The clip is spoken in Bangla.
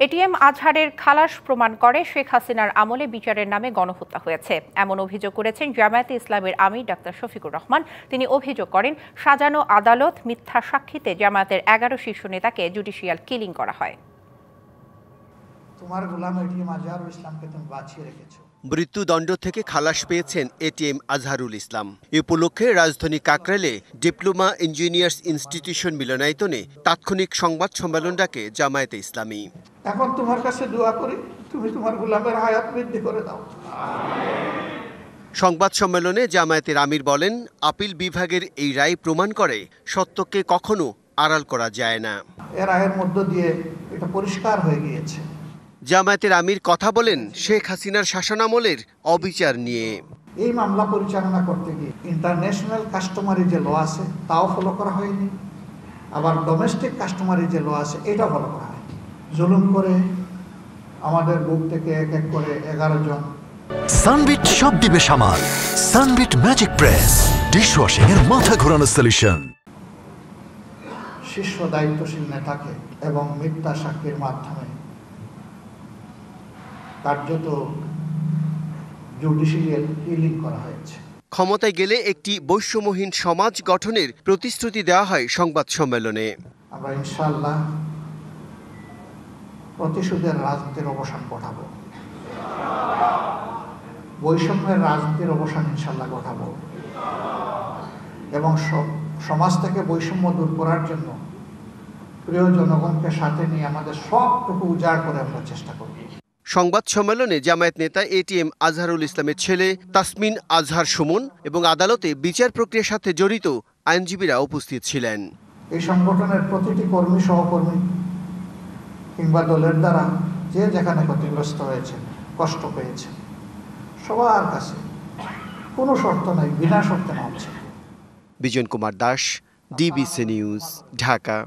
এটিএম আজহারের খালাস প্রমাণ করে শেখ হাসিনার আমলে বিচারের নামে গণহত্যা হয়েছে এমন অভিযোগ করেছেন জামায়াতে ইসলামের আমির ডাক্তার শফিকুর রহমান। তিনি অভিযোগ করেন, সাজানো আদালত মিথ্যা সাক্ষীতে জামায়াতের 11 শীর্ষ নেতাকে জুডিশিয়াল কিলিং করা হয়। তোমার গোলাম এটিএম আজহারুল ইসলামকে তুমি বাঁচিয়ে রেখেছো। মৃত্যুদণ্ড থেকে খালাস পেয়েছেন এটিএম আজহারুল ইসলাম। এ উপলক্ষে রাজধানী কাকরাইলে ডিপ্লোমা ইঞ্জিনিয়ার্স ইনস্টিটিউশন মিলনায়তনে তাৎক্ষণিক সংবাদ সম্মেলন ডাকে জামায়াতে ইসলামী। এখন তোমার কাছে দোয়া করি, তুমি তোমার গোলামের হায়াত বৃদ্ধি করে দাও। সংবাদ সম্মেলনে জামায়াতের আমির বলেন, আপিল বিভাগের এই রায় প্রমাণ করে সত্যকে কখনো আড়াল করা যায় না। এর রায়ের মধ্য দিয়ে এটা পরিষ্কার হয়ে গিয়েছে। জামায়াতের আমির কথা বলেন শেখ হাসিনার শাসনামলের অবিচার নিয়ে। এই মামলা পরিচালনা করতে গিয়ে ইন্টারন্যাশনাল কাস্টমারি যে ল আছে তাও ফলো করা হয়নি, আবার ডোমেস্টিক কাস্টমারি যে ল আছে এটাও ফলো করা হয়নি। জুলুম করে আমাদের বুক থেকে এক এক করে 11 জন। সানবিট সব দিবে সামাল। সানবিট ম্যাজিক প্রেস ডিশওয়াশিং এর মাথা ঘোরানো সলিউশন। শীর্ষ দায়িত্বশীল নেতাকে এবং মিথ্যা সাক্ষীর মাধ্যমে কার্যত জুডিশিয়াল কিলিং করা হয়েছে। ক্ষমতায় গেলে একটি বৈষম্যহীন সমাজ গঠনের প্রতিশ্রুতি দেওয়া হয় সংবাদ সম্মেলনে। আমরা ইনশাআল্লাহ প্রতিশোধের রাজনীতির অবসান ঘটাবো, বৈষম্যের রাজনীতির অবসান ইনশাআল্লাহ ঘটাবো এবং সমাজ থেকে বৈষম্য দূর করার জন্য প্রিয় জনগণকে সাথে নিয়ে আমাদের সবটুকু উজাড় করে আমরা চেষ্টা করব। সংবাদ সম্মেলনে জামায়াত নেতা এটিএম আজহারুল ইসলামের ছেলে তাসমিন আজহার সুমন এবং আদালতে বিচার প্রক্রিয়ার সাথে জড়িত আইনজীবীরা উপস্থিত ছিলেন। এই সংগঠনের প্রতিটি কর্মী, সহকর্মী কিংবা দলের দ্বারা যে যেখানে ক্ষতিগ্রস্ত হয়েছে, কষ্ট পেয়েছে, সবার কাছে কোনো শর্ত নাই, বিনা শর্তে নামছে। Bijan Kumar Das, DBC news, Dhaka.